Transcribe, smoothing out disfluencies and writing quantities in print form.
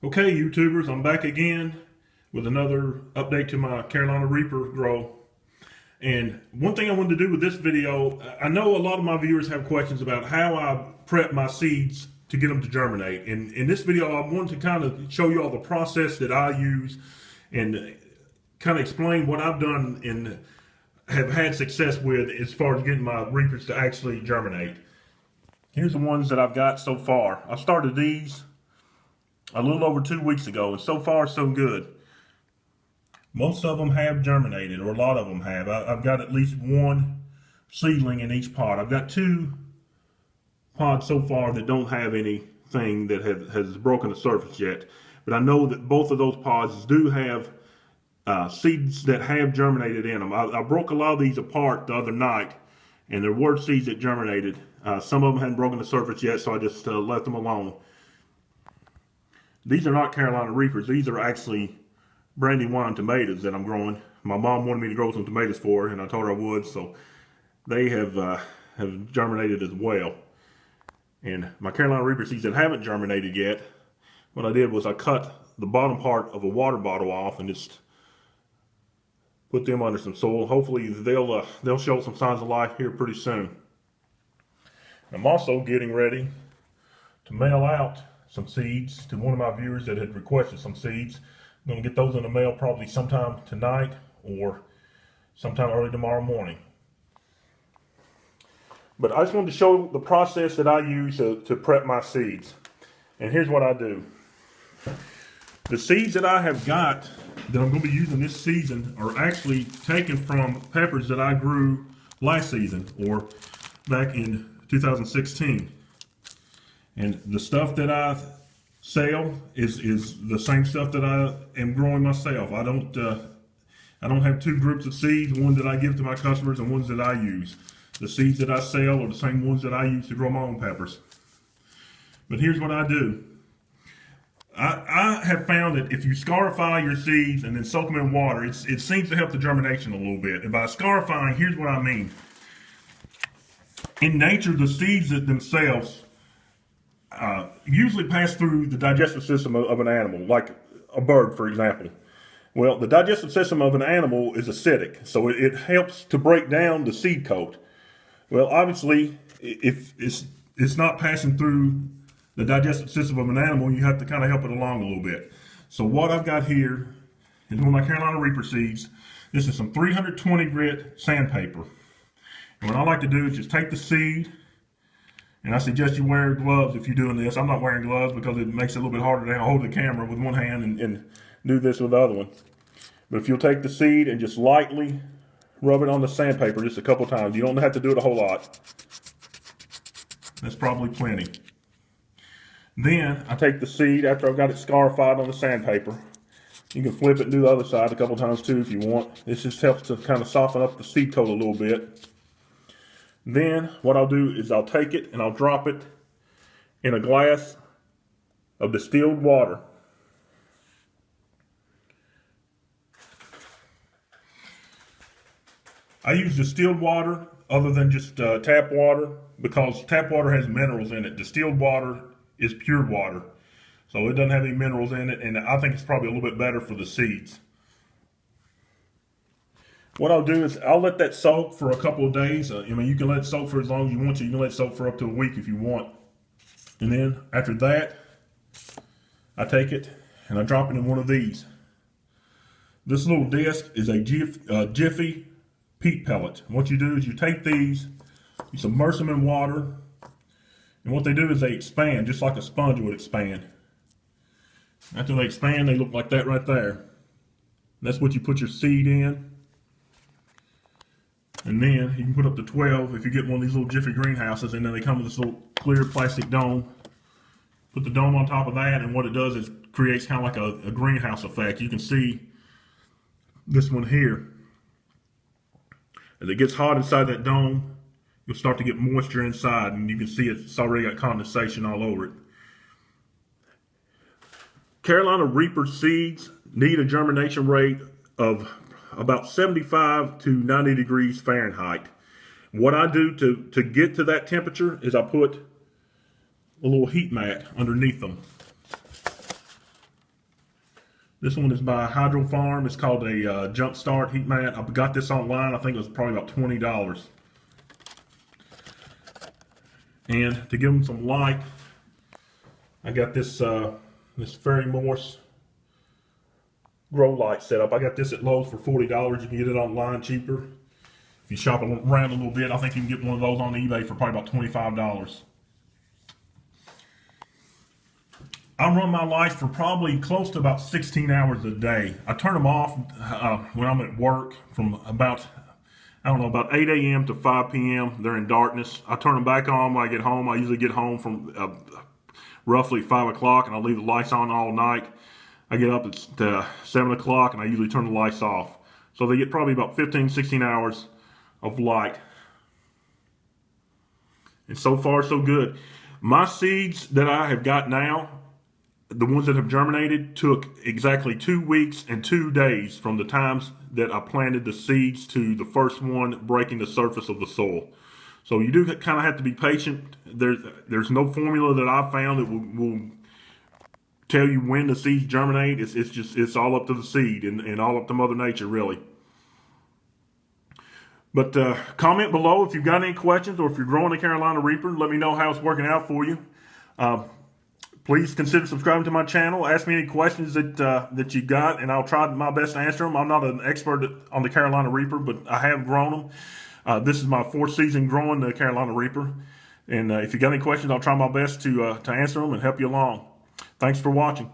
Okay, YouTubers, I'm back again with another update to my Carolina Reaper grow. And one thing I wanted to do with this video, I know a lot of my viewers have questions about how I prep my seeds to get them to germinate. And in this video, I wanted to kind of show you all the process that I use and kind of explain what I've done and have had success with as far as getting my Reapers to actually germinate. Here's the ones that I've got so far. I started these a little over 2 weeks ago, and so far so good. Most of them have germinated, or a lot of them have. I've got at least one seedling in each pod. I've got 2 pods so far that don't have anything that has broken the surface yet. But I know that both of those pods do have seeds that have germinated in them. I broke a lot of these apart the other night, and there were seeds that germinated. Some of them hadn't broken the surface yet, so I just left them alone. These are not Carolina Reapers. These are actually Brandywine Tomatoes that I'm growing. My mom wanted me to grow some tomatoes for her, and I told her I would, so they have germinated as well. And my Carolina Reaper seeds that haven't germinated yet, what I did was I cut the bottom part of a water bottle off and just put them under some soil. Hopefully they'll show some signs of life here pretty soon. I'm also getting ready to mail out some seeds to one of my viewers that had requested some seeds. I'm going to get those in the mail probably sometime tonight or sometime early tomorrow morning. But I just wanted to show the process that I use to prep my seeds. And here's what I do. The seeds that I have got that I'm going to be using this season are actually taken from peppers that I grew last season or back in 2016. And the stuff that I sell is the same stuff that I am growing myself. I don't have 2 groups of seeds, one that I give to my customers and ones that I use. The seeds that I sell are the same ones that I use to grow my own peppers. But here's what I do. I have found that if you scarify your seeds and then soak them in water, it seems to help the germination a little bit. And by scarifying, here's what I mean. In nature, the seeds themselves usually pass through the digestive system of an animal, like a bird, for example. Well, the digestive system of an animal is acidic, so it helps to break down the seed coat. Well, obviously, if it's not passing through the digestive system of an animal, you have to kind of help it along a little bit. So what I've got here is one of my Carolina Reaper seeds. This is some 320 grit sandpaper. And what I like to do is just take the seed, and I suggest you wear gloves if you're doing this. I'm not wearing gloves because it makes it a little bit harder to hold the camera with one hand and do this with the other one. But if you'll take the seed and just lightly rub it on the sandpaper just a couple times. You don't have to do it a whole lot. That's probably plenty. Then I take the seed after I've got it scarified on the sandpaper. You can flip it and do the other side a couple times too if you want. This just helps to kind of soften up the seed coat a little bit. Then what I'll do is I'll take it and I'll drop it in a glass of distilled water. I use distilled water other than just tap water because tap water has minerals in it. Distilled water is pure water, so it doesn't have any minerals in it, and I think it's probably a little bit better for the seeds. What I'll do is I'll let that soak for a couple of days. I mean, you can let it soak for as long as you want to. You can let it soak for up to a week if you want. And then after that, I take it and I drop it in one of these. This little disc is a Jiffy Peat pellet. And what you do is you take these, you submerge them in water, and what they do is they expand just like a sponge would expand. After they expand, they look like that right there. And that's what you put your seed in. And then you can put up to 12 if you get one of these little Jiffy greenhouses, and then they come with this little clear plastic dome. Put the dome on top of that, and what it does is creates kind of like a greenhouse effect. You can see this one here. As it gets hot inside that dome, you'll start to get moisture inside, and you can see it's already got condensation all over it. Carolina Reaper seeds need a germination rate of about 75 to 90 degrees Fahrenheit. What I do to get to that temperature is I put a little heat mat underneath them. This one is by Hydro Farm. It's called a Jump Start heat mat. I got this online. I think it was probably about $20. And to give them some light, I got this this Fairy Morse grow light setup. I got this at Lowe's for $40. You can get it online cheaper. If you shop around a little bit, I think you can get one of those on eBay for probably about $25. I run my lights for probably close to about 16 hours a day. I turn them off when I'm at work from about, I don't know, about 8 a.m. to 5 p.m. They're in darkness. I turn them back on when I get home. I usually get home from roughly 5 o'clock, and I leave the lights on all night. I get up at 7 o'clock, and I usually turn the lights off. So they get probably about 15, 16 hours of light. And so far, so good. My seeds that I have got now, the ones that have germinated, took exactly 2 weeks and 2 days from the times that I planted the seeds to the first one breaking the surface of the soil. So you do kind of have to be patient. There's no formula that I've found that will tell you when the seeds germinate. It's all up to the seed and all up to Mother Nature, really. But comment below if you've got any questions, or if you're growing a Carolina Reaper, let me know how it's working out for you. Please consider subscribing to my channel. Ask me any questions that you got, and I'll try my best to answer them. I'm not an expert on the Carolina Reaper, but I have grown them. This is my 4th season growing the Carolina Reaper. And if you got any questions, I'll try my best to answer them and help you along. Thanks for watching.